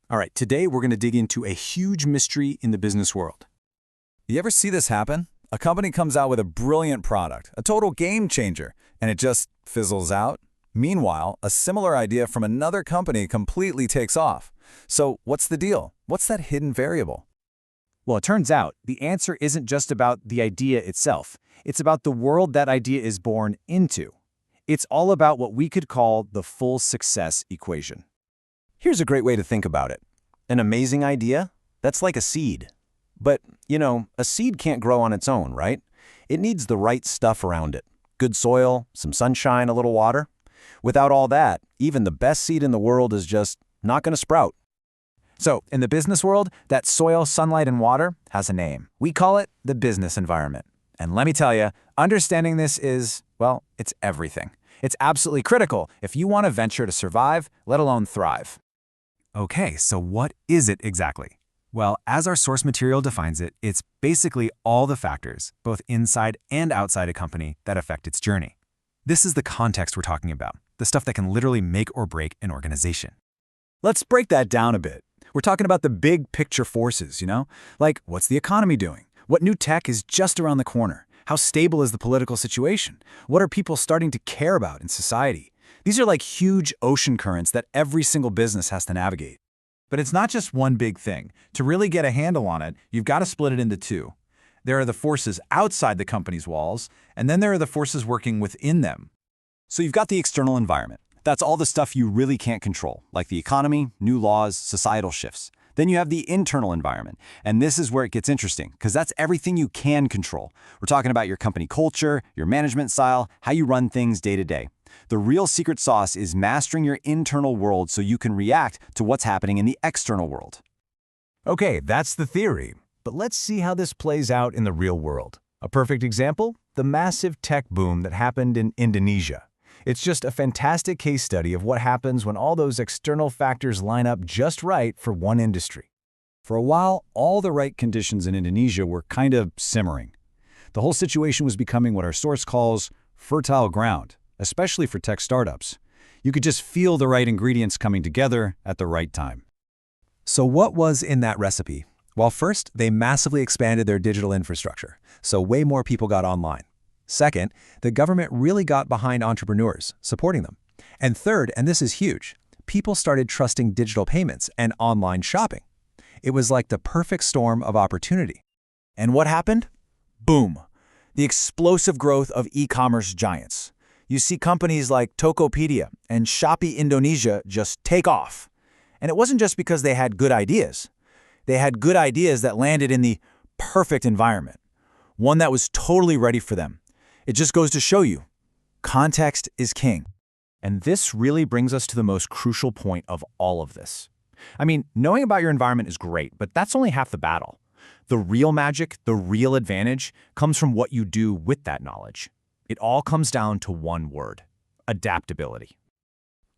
All right, today we're going to dig into a huge mystery in the business world. You ever see this happen? A company comes out with a brilliant product, a total game changer, and it just fizzles out. Meanwhile, a similar idea from another company completely takes off. So what's the deal? What's that hidden variable? Well, it turns out the answer isn't just about the idea itself. It's about the world that idea is born into. It's all about what we could call the full success equation. Here's a great way to think about it. An amazing idea? That's like a seed. But, a seed can't grow on its own, right? It needs the right stuff around it. Good soil, some sunshine, a little water. Without all that, even the best seed in the world is just not going to sprout. So, in the business world, that soil, sunlight, and water has a name. We call it the business environment. And let me tell you, understanding this is, well, it's everything. It's absolutely critical if you want a venture to survive, let alone thrive. Okay, so what is it exactly? Well, as our source material defines it, it's basically all the factors, both inside and outside a company, that affect its journey. This is the context we're talking about, the stuff that can literally make or break an organization. Let's break that down a bit. We're talking about the big picture forces, Like, what's the economy doing? What new tech is just around the corner? How stable is the political situation? What are people starting to care about in society? These are like huge ocean currents that every single business has to navigate. But it's not just one big thing. To really get a handle on it, you've got to split it into two. There are the forces outside the company's walls, and then there are the forces working within them. So you've got the external environment. That's all the stuff you really can't control, like the economy, new laws, societal shifts. Then you have the internal environment, and this is where it gets interesting, because that's everything you can control. We're talking about your company culture, your management style, how you run things day to day. The real secret sauce is mastering your internal world so you can react to what's happening in the external world. Okay, that's the theory. But let's see how this plays out in the real world. A perfect example? The massive tech boom that happened in Indonesia. It's just a fantastic case study of what happens when all those external factors line up just right for one industry. For a while, all the right conditions in Indonesia were kind of simmering. The whole situation was becoming what our source calls fertile ground, especially for tech startups. You could just feel the right ingredients coming together at the right time. So what was in that recipe? Well, first, they massively expanded their digital infrastructure, so way more people got online. Second, the government really got behind entrepreneurs, supporting them. And third, and this is huge, people started trusting digital payments and online shopping. It was like the perfect storm of opportunity. And what happened? Boom! The explosive growth of e-commerce giants. You see companies like Tokopedia and Shopee Indonesia just take off. And it wasn't just because they had good ideas. They had good ideas that landed in the perfect environment, one that was totally ready for them. It just goes to show you, context is king. And this really brings us to the most crucial point of all of this. I mean, knowing about your environment is great, but that's only half the battle. The real magic, the real advantage, comes from what you do with that knowledge. It all comes down to one word: adaptability.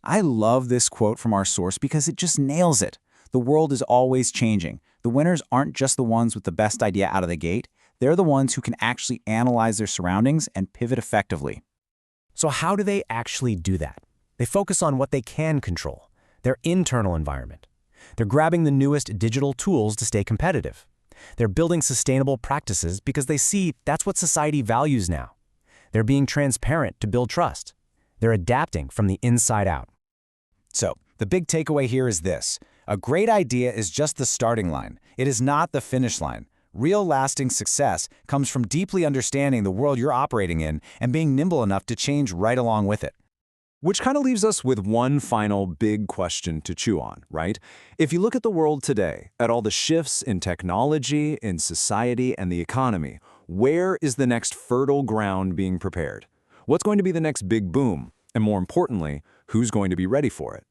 I love this quote from our source because it just nails it. The world is always changing. The winners aren't just the ones with the best idea out of the gate. They're the ones who can actually analyze their surroundings and pivot effectively. So how do they actually do that? They focus on what they can control, their internal environment. They're grabbing the newest digital tools to stay competitive. They're building sustainable practices because they see that's what society values now. They're being transparent to build trust. They're adapting from the inside out. So, the big takeaway here is this. A great idea is just the starting line. It is not the finish line. Real lasting success comes from deeply understanding the world you're operating in and being nimble enough to change right along with it. Which kind of leaves us with one final big question to chew on, right? If you look at the world today, at all the shifts in technology, in society, and the economy, where is the next fertile ground being prepared? What's going to be the next big boom? And more importantly, who's going to be ready for it?